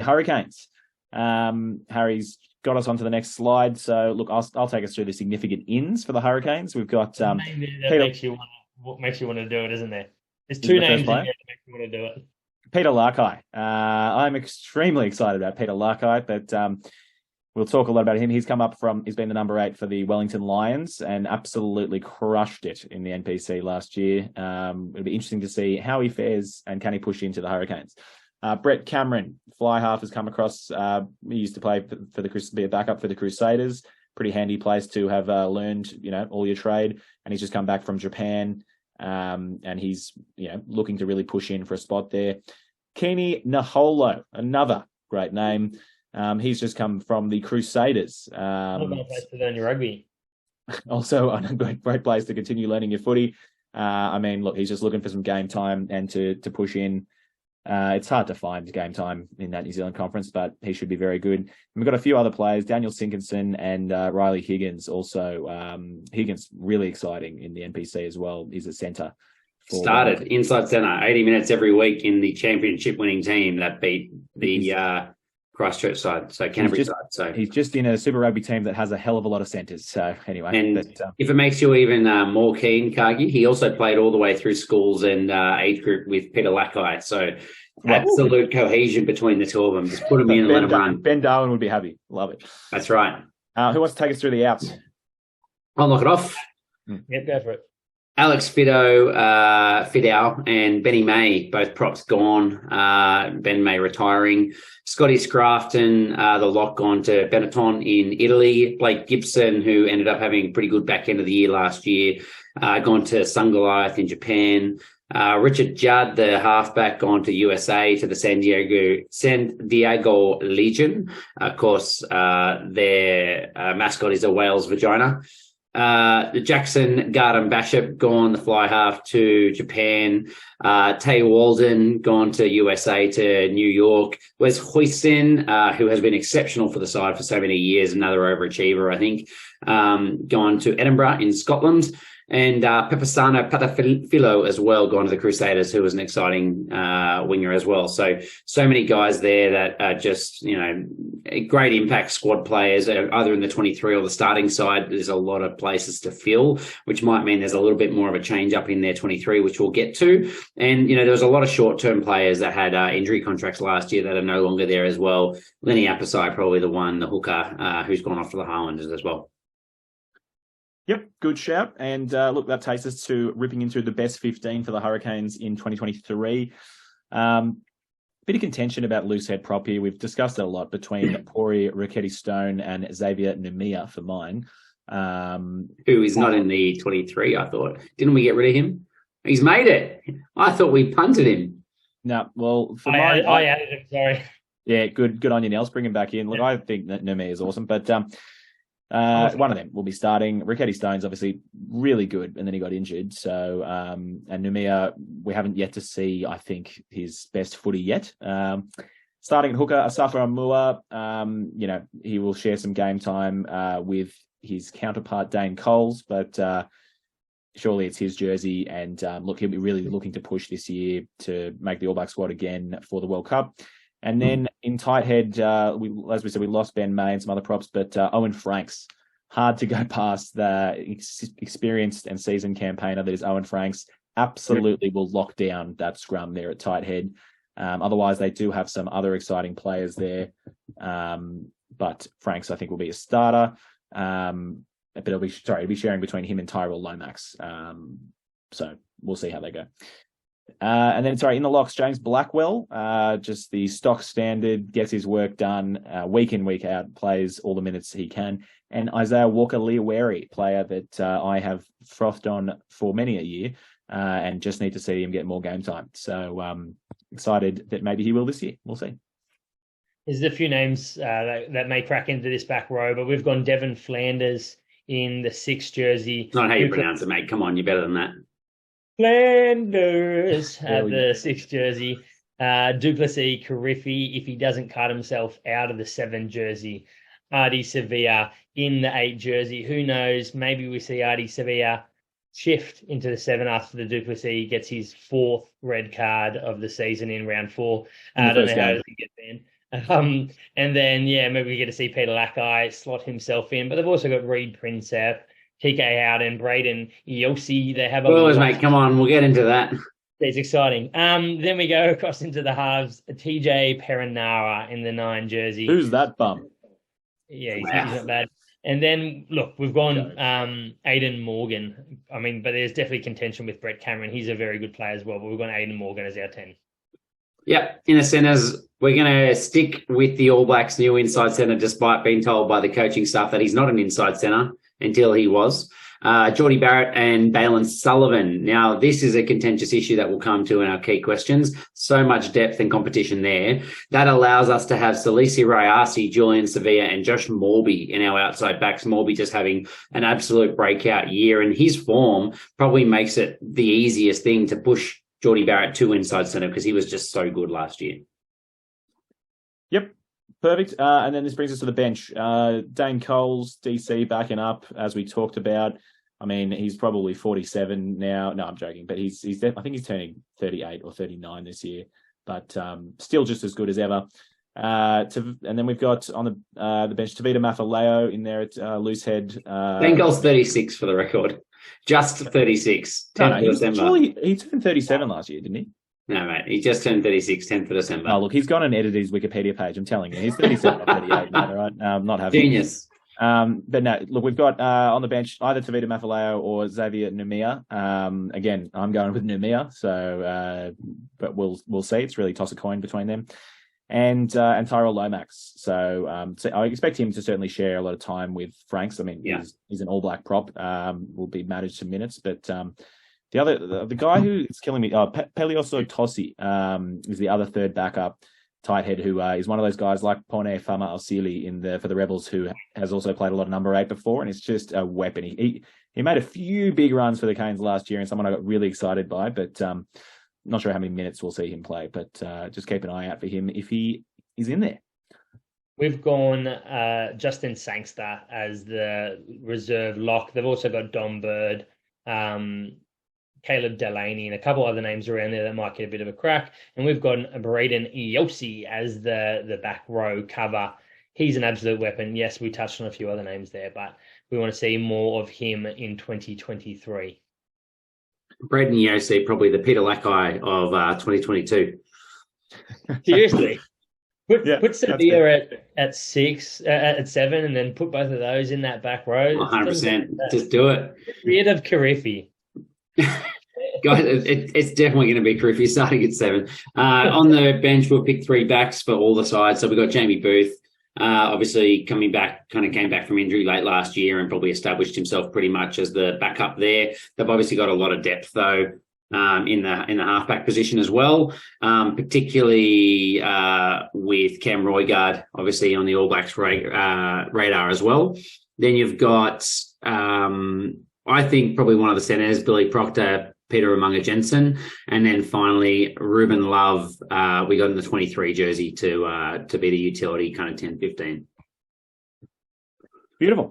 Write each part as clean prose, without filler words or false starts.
Hurricanes. Harry's got us onto the next slide. So, look, I'll take us through the significant ins for the Hurricanes. We've got That Peter, makes you want to do it, isn't there? There's two names in there that make you want to do it. Peter Larkai. I'm extremely excited about Peter Larkai, but we'll talk a lot about him. He's been the number 8 for the Wellington Lions and absolutely crushed it in the NPC last year. It'll be interesting to see how he fares and can he push into the Hurricanes. Brett Cameron, fly half, has come across. He used to play be a backup for the Crusaders. Pretty handy place to have learned, all your trade. And he's just come back from Japan, and he's, looking to really push in for a spot there. Kini Naholo, another great name. He's just come from the Crusaders. Not a bad place to learn your rugby. Also, a great place to continue learning your footy. Look, he's just looking for some game time and to push in. It's hard to find game time in that New Zealand conference, but he should be very good. And we've got a few other players, Daniel Sinkinson and Riley Higgins. Also, Higgins, really exciting in the NPC as well. He's a centre. Started inside centre, 80 minutes every week in the championship winning team that beat the Christchurch side, so Canterbury side. So he's just in a Super Rugby team that has a hell of a lot of centres. So anyway, and if it makes you even more keen, Cargie, he also played all the way through schools and age group with Peter Lakai. So absolute cohesion between the two of them. Just put them in and let them run. Ben Darwin would be happy. Love it. That's right. Who wants to take us through the outs? I'll knock it off. Yep, go for it. Alex Fidow, and Benny May, both props gone. Ben May retiring. Scotty Scrafton, the lock gone to Benetton in Italy. Blake Gibson, who ended up having a pretty good back end of the year last year, gone to Sungoliath in Japan. Richard Judd, the halfback, gone to USA to the San Diego Legion. Of course, their mascot is a whale's vagina. The Jackson Garden Bishop gone the fly half to Japan. Tay Walden gone to USA to New York. Wes Huijsen, who has been exceptional for the side for so many years, another overachiever, I think, gone to Edinburgh in Scotland. And Pepasano Patafilo as well, gone to the Crusaders, who was an exciting winger as well. So many guys there that are just, great impact squad players, either in the 23 or the starting side. There's a lot of places to fill, which might mean there's a little bit more of a change up in their 23, which we'll get to. And, there was a lot of short-term players that had injury contracts last year that are no longer there as well. Lenny Apasai, probably the hooker, who's gone off to the Highlanders as well. Yep, good shout. And look, that takes us to ripping into the best 15 for the Hurricanes in 2023. Bit of contention about loose head prop here. We've discussed it a lot between Pori Ricketti-Stone and Xavier Numia for mine. Who is not in the 23, I thought. Didn't we get rid of him? He's made it. I thought we punted him. No, well, for mine... I added him, sorry. Yeah, good on you, Nels. Bring him back in. Look, I think that Numia is awesome, but... one of them will be starting. Ricketti-Stone's obviously really good, and then he got injured. So, and Numia, we haven't yet to see, I think, his best footy yet. Starting at hooker, Asafa Amua, he will share some game time with his counterpart, Dane Coles, but surely it's his jersey. And look, he'll be really looking to push this year to make the All Black squad again for the World Cup. And then in tight head, as we said, we lost Ben May and some other props, but Owen Franks, hard to go past the experienced and seasoned campaigner that is Owen Franks. Absolutely will lock down that scrum there at tight head. Otherwise, they do have some other exciting players there. But Franks, I think, will be a starter. But it'll be sharing between him and Tyrell Lomax. So we'll see how they go. And then, in the locks, James Blackwell, just the stock standard, gets his work done week in, week out, plays all the minutes he can. And Isaiah Walker-Leaweri, player that I have frothed on for many a year and just need to see him get more game time. So excited that maybe he will this year. We'll see. There's a few names that may crack into this back row, but we've gone Devon Flanders in the 6 jersey. It's not how you pronounce it, mate. Come on, you're better than that. Flanders at the 6 jersey. Duplessis Carriffy, if he doesn't cut himself out of the 7 jersey. Artie Sevilla in the 8 jersey. Who knows? Maybe we see Artie Sevilla shift into the 7 after the Duplessis gets his 4th red card of the season in round 4. I don't know how he gets in. And then, maybe we get to see Peter Lackey slot himself in. But they've also got Reed Princep, TK Howden, Braden Yossi. They have mate, come on, we'll get into that. It's exciting. Then we go across into the halves. TJ Perenara in the 9 jersey. Who's that bum? Yeah, he's not bad. And then, look, we've gone Aidan Morgan. I mean, but there's definitely contention with Brett Cameron. He's a very good player as well, but we've gone Aidan Morgan as our 10. Yep, in the centres, we're going to stick with the All Blacks' new inside centre, despite being told by the coaching staff that he's not an inside centre until he was. Geordie Barrett and Balin Sullivan. Now, this is a contentious issue that we'll come to in our key questions. So much depth and competition there. That allows us to have Salisi Rayasi, Julian Sevilla, and Josh Morby in our outside backs. Morby just having an absolute breakout year, and his form probably makes it the easiest thing to push Geordie Barrett to inside centre because he was just so good last year. Yep, perfect. And then this brings us to the bench. Dane Coles, DC, backing up, as we talked about. I mean, he's probably 47 now. No, I'm joking, but he's I think he's turning 38 or 39 this year, but still just as good as ever. And then we've got on the bench Tavita Mafaleo in there at loose head. Dane Coles 36 for the record. Just 36. 10th of December. He turned 37 last year, didn't he? No, mate. He just turned 36, 10th of December. Oh, look, he's gone and edited his Wikipedia page. I'm telling you. He's 37 or 38, mate, all right? Not having Genius. But no, look, we've got on the bench either Tavita Mafaleo or Xavier Numia. Again, I'm going with Numia, so but we'll see. It's really toss a coin between them. And Tyrell Lomax. So I expect him to certainly share a lot of time with Franks. I mean, he's an All Black prop. Will be managed to minutes, but the guy who is killing me, Pelioso Tossi, is the other third backup tight head who is one of those guys like Pone Fama Alsili for the Rebels, who has also played a lot of number 8 before, and it's just a weapon. He made a few big runs for the Canes last year, and someone I got really excited by, but not sure how many minutes we'll see him play, but just keep an eye out for him if he is in there. We've gone Justin Sangster as the reserve lock. They've also got Dom Bird, Caleb Delaney, and a couple other names around there that might get a bit of a crack. And we've got Braden Yossi as the back row cover. He's an absolute weapon. Yes, we touched on a few other names there, but we want to see more of him in 2023. Braden Yossi, probably the Peter Lackey of 2022. Seriously. Put Sevilla at 6, at 7, and then put both of those in that back row. 100%. Just do it. Get rid of Karifi. Guys, it's definitely going to be Karifi starting at 7. On the bench, we'll pick 3 backs for all the sides. So we've got Jamie Booth, obviously came back from injury late last year and probably established himself pretty much as the backup there. They've obviously got a lot of depth, though, in the halfback position as well, particularly with Cam Roigard, obviously on the All Blacks radar as well. Then you've got, I think, probably one of the centres, Billy Proctor, Peter Umunga Jensen, and then finally Ruben Love. We got in the 23 jersey to be the utility kind of 10-15. Beautiful.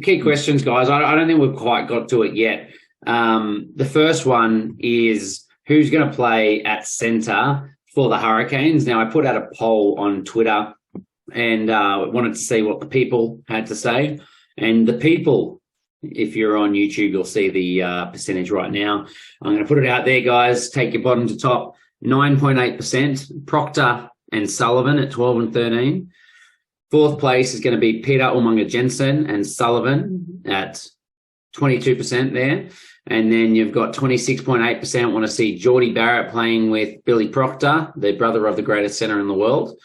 Key questions, guys. I don't think we've quite got to it yet. The first one is who's going to play at centre for the Hurricanes. Now, I put out a poll on Twitter and wanted to see what the people had to say. And the people, if you're on YouTube, you'll see the percentage right now. I'm going to put it out there, guys. Take your bottom to top. 9.8%. Proctor and Sullivan at 12 and 13. Fourth place is going to be Peter Umunga Jensen and Sullivan at 22% there. And then you've got 26.8% want to see Geordie Barrett playing with Billy Proctor, the brother of the greatest centre in the world.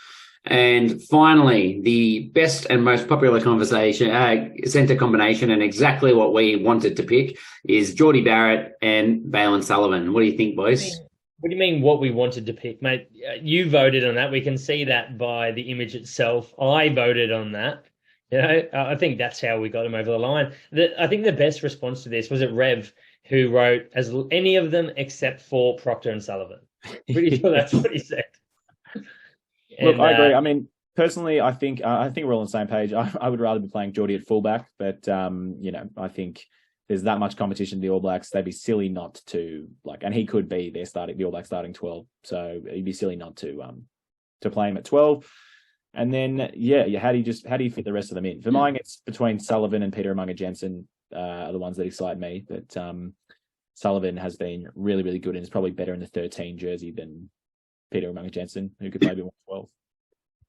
And finally, the best and most popular centre combination, and exactly what we wanted to pick, is Geordie Barrett and Balin Sullivan. What do you think, boys? What do you mean what we wanted to pick, mate? You voted on that. We can see that by the image itself. I voted on that. You know, I think that's how we got him over the line. I think the best response to this was it Rev, who wrote as any of them except for Proctor and Sullivan. Pretty sure that's what he said. Look, I agree. I mean, personally, I think we're all on the same page. I would rather be playing Geordie at fullback, but I think there's that much competition in the All Blacks. They'd be silly not to and he could be the All Blacks starting 12. So it'd be silly not to to play him at 12. And then, how do you fit the rest of them in? For mine, it's between Sullivan and Peter Umaga-Jensen are the ones that excite me. But Sullivan has been really, really good and is probably better in the 13 jersey than Peter Umaga-Jensen, who could maybe want 12.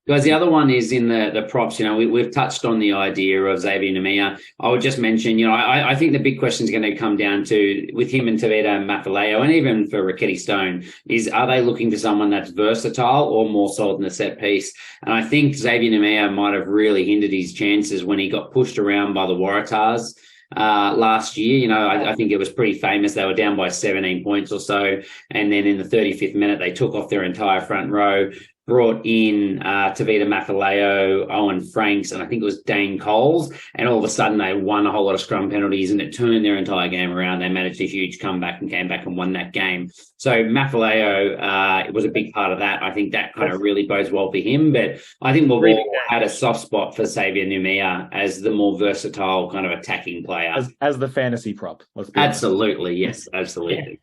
Guys, the other one is in the props. We've touched on the idea of Xavier Nemea. I would just mention, I think the big question is going to come down to, with him and Tavita Mafaleo, and even for Rickety Stone, is are they looking for someone that's versatile or more solid in the set piece? And I think Xavier Nemea might have really hindered his chances when he got pushed around by the Waratahs last year. I think it was pretty famous. They were down by 17 points or so. And then in the 35th minute, they took off their entire front row, brought in Tavita Mafaleo, Owen Franks, and I think it was Dane Coles. And all of a sudden, they won a whole lot of scrum penalties, and it turned their entire game around. They managed a huge comeback and came back and won that game. So Mafaleo was a big part of that. I think that kind of really bodes well for him. But I think we've all had a soft spot for Xavier Nemea as the more versatile kind of attacking player. As the fantasy prop. Absolutely, yes, absolutely.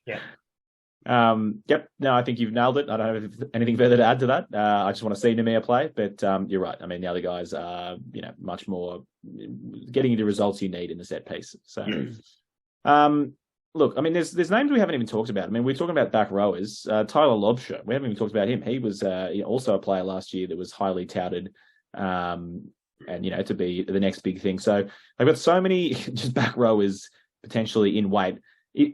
Yeah. Yep. No, I think you've nailed it. I don't have anything further to add to that. I just want to see Nemea play, but you're right. I mean, the other guys are, much more getting you the results you need in the set piece. So, look, I mean, there's names we haven't even talked about. I mean, we're talking about back rowers. Tyler Lobsher, we haven't even talked about him. He was also a player last year that was highly touted, and to be the next big thing. So they've got so many just back rowers potentially in weight.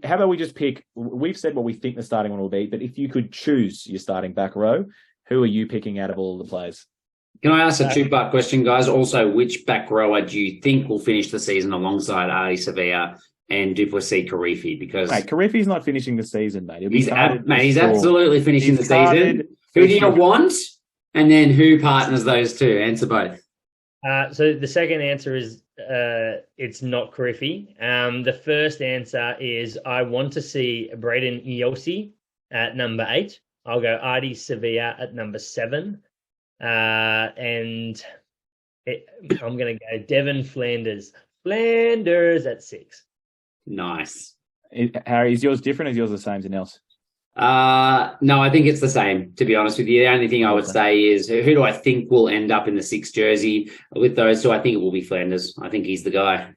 How about we just pick? We've said what we think the starting one will be, but if you could choose your starting back row, who are you picking out of all the players? Can I ask a two-part question, guys? Also, which back rower do you think will finish the season alongside Artie Sevilla and Duplessis Karifi? Because Karifi's not finishing the season, mate. He's absolutely finishing the season. Who do you want? And then who partners those two? Answer both. So the second answer is it's not Karifi. The first answer is I want to see Braden Iosi at number 8. I'll go Artie Sevilla at number 7. And I'm going to go Devon Flanders. Flanders at 6. Nice. Harry, is yours different or is yours the same as else? No, I think it's the same, to be honest with you. The only thing I would say is who do I think will end up in the 6 jersey with those two? I think it will be Flanders. I think he's the guy.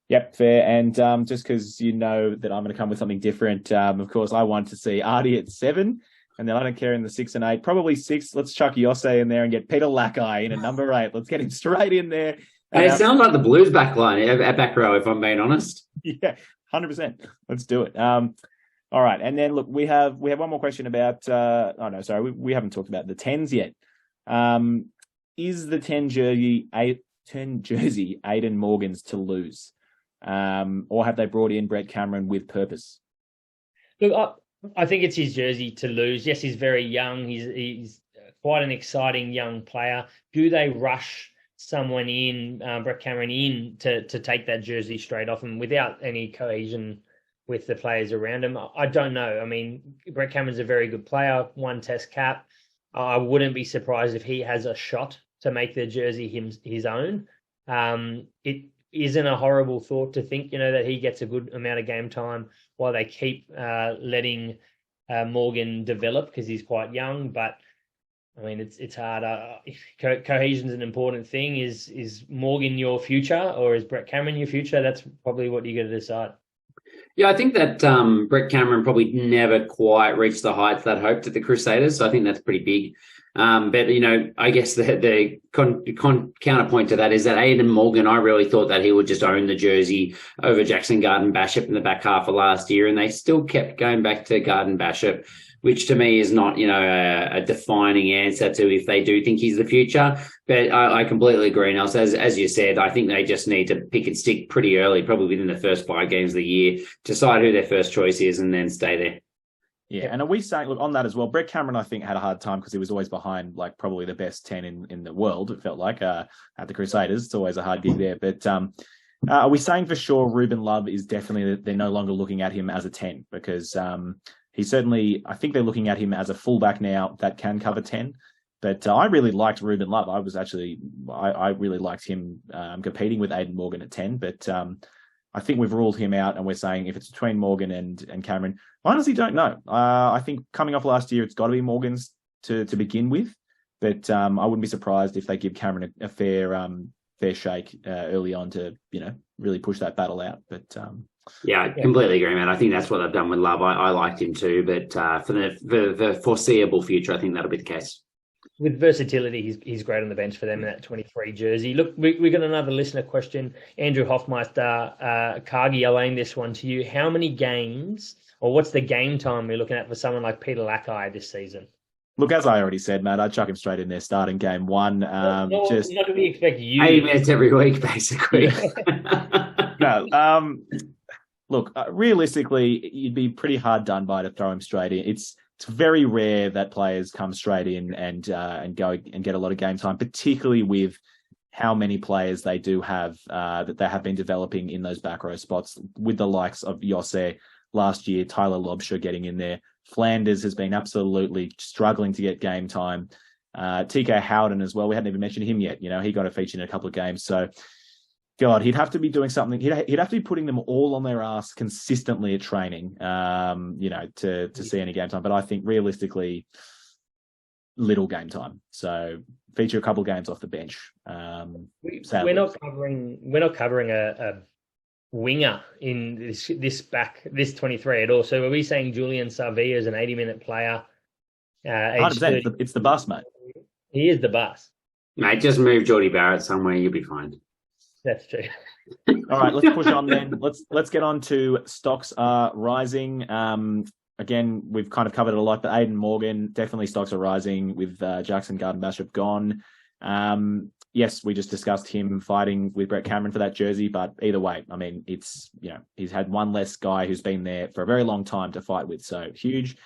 Yep, fair. And just because you know that I'm going to come with something different, of course, I want to see Artie at 7, and then I don't care in the 6 and 8. Probably 6. Let's chuck Yose in there and get Peter Lackey in at number 8. Let's get him straight in there. And it sounds like the Blues back line at back row, if I'm being honest. Yeah, 100%. Let's do it. All right, and then look, we have one more question about. We haven't talked about the 10s yet. Is the 10 jersey Aidan Morgan's to lose, or have they brought in Brett Cameron with purpose? Look, I think it's his jersey to lose. Yes, he's very young. He's quite an exciting young player. Do they rush someone in, Brett Cameron in, to take that jersey straight off him without any cohesion with the players around him? I don't know. I mean, Brett Cameron's a very good player, 1 test cap. I wouldn't be surprised if he has a shot to make the jersey his own. It isn't a horrible thought to think, that he gets a good amount of game time while they keep letting Morgan develop because he's quite young. But I mean, it's hard. Cohesion's an important thing. Is Morgan your future or is Brett Cameron your future? That's probably what you got to decide. Yeah, I think that Brett Cameron probably never quite reached the heights that hoped at the Crusaders, so I think that's pretty big. But, I guess the counterpoint to that is that Aidan Morgan, I really thought that he would just own the jersey over Jackson Garden-Bachop in the back half of last year, and they still kept going back to Garden-Bachop, which to me is not, a defining answer to if they do think he's the future. But I completely agree, Nelson. As you said, I think they just need to pick and stick pretty early, probably within the first 5 games of the year, decide who their first choice is and then stay there. Yeah, and are we saying, look, on that as well, Brett Cameron, I think, had a hard time because he was always behind, probably the best 10 in the world, it felt like, at the Crusaders. It's always a hard gig there. But are we saying for sure Ruben Love is definitely, they're no longer looking at him as a 10? Because he certainly, I think they're looking at him as a fullback now that can cover 10. But I really liked Ruben Love. I really liked him competing with Aidan Morgan at 10. But I think we've ruled him out, and we're saying if it's between Morgan and Cameron, I honestly don't know. I think coming off last year, it's got to be Morgan's to begin with, but I wouldn't be surprised if they give Cameron a fair shake early on to really push that battle out. But I completely agree, man. I think that's what they've done with Love. I liked him too, but for the foreseeable future, I think that'll be the case. With versatility, he's great on the bench for them in that 23 jersey. Look, we got another listener question. Andrew Hoffmeister, Cargie, I'll aim this one to you. How many games, or what's the game time we're looking at for someone like Peter Lakai this season? Look, as I already said, Matt, I'd chuck him straight in there starting game one. Not that we expect you. 80 minutes every week, basically. No. Look, realistically, you'd be pretty hard done by to throw him straight in. It's very rare that players come straight in and go and get a lot of game time, particularly with how many players they do have that they have been developing in those back row spots, with the likes of Yosse last year, Tyler Lobsher getting in there. Flanders has been absolutely struggling to get game time. TK Howden as well. We hadn't even mentioned him yet. He got a feature in a couple of games. So, God, he'd have to be doing something. He'd have to be putting them all on their ass consistently at training, to see any game time. But I think realistically, little game time. So feature a couple of games off the bench. We're not covering a winger in this 23 at all. So are we saying Julian Savia is an 80-minute player? 100%. It's the bus, mate. He is the bus. Mate, just move Geordie Barrett somewhere, you'll be fine. That's true. All right, let's push on then. Let's get on to stocks are rising. Again, we've kind of covered it a lot, but Aidan Morgan, definitely stocks are rising with Jackson Garden-Bishop gone. Yes, we just discussed him fighting with Brett Cameron for that jersey, but either way, I mean, it's, he's had one less guy who's been there for a very long time to fight with, so huge.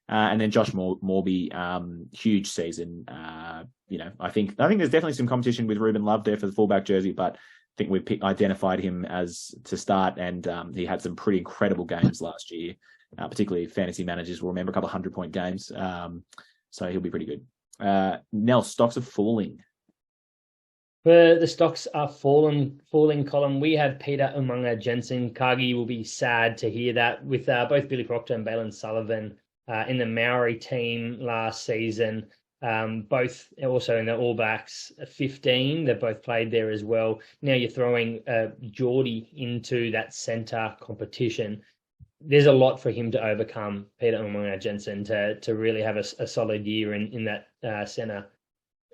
And then Josh Morby, huge season. I think there's definitely some competition with Ruben Love there for the fullback jersey, but I think we've identified him as to start, and he had some pretty incredible games last year, particularly fantasy managers will remember a couple of 100-point games. So he'll be pretty good. Nell, stocks are falling. For the stocks are falling column, we have Peter Umunga Jensen. Cargie will be sad to hear that, with both Billy Proctor and Balin Sullivan in the Maori team last season. Both also in the All Blacks 15. They've both played there as well. Now you're throwing Geordie into that centre competition. There's a lot for him to overcome, Peter Umunga Jensen, to really have a solid year in that centre,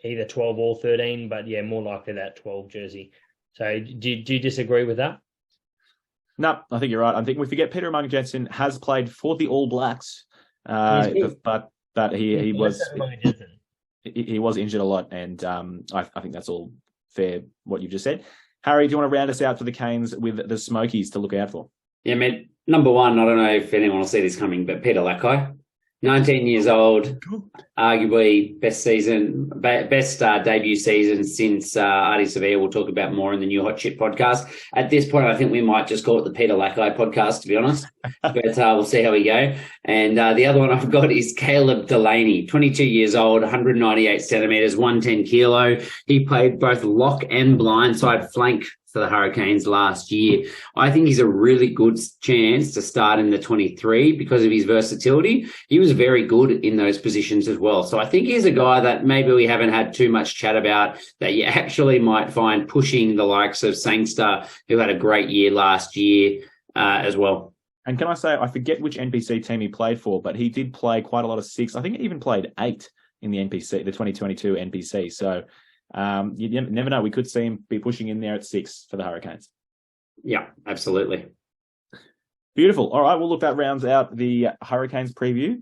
either 12 or 13, but yeah, more likely that 12 jersey. So do you disagree with that? No, I think you're right. I think we forget Peter Umunga Jensen has played for the All Blacks, but he was injured a lot, and I think that's all fair what you've just said. Harry, do you want to round us out for the Canes with the Smokies to look out for? Yeah, man. Number one, I don't know if anyone will see this coming, but Peter Lakai, 19 years old, arguably best debut season since Artie Sevilla. We'll talk about more in the new Hot Shit podcast. At this point, I think we might just call it the Peter Lakai podcast, to be honest. But we'll see how we go. And the other one I've got is Caleb Delaney, 22 years old, 198 centimetres, 110 kilo. He played both lock and blindside flank for the Hurricanes last year. I think he's a really good chance to start in the 23 because of his versatility. He was very good in those positions as well. So I think he's a guy that maybe we haven't had too much chat about, that you actually might find pushing the likes of Sangster, who had a great year last year as well. And can I say, I forget which NPC team he played for, but he did play quite a lot of 6. I think he even played 8 in the NPC, the 2022 NPC. So you never know. We could see him be pushing in there at 6 for the Hurricanes. Yeah, absolutely. Beautiful. All right. Well, look, that rounds out the Hurricanes preview.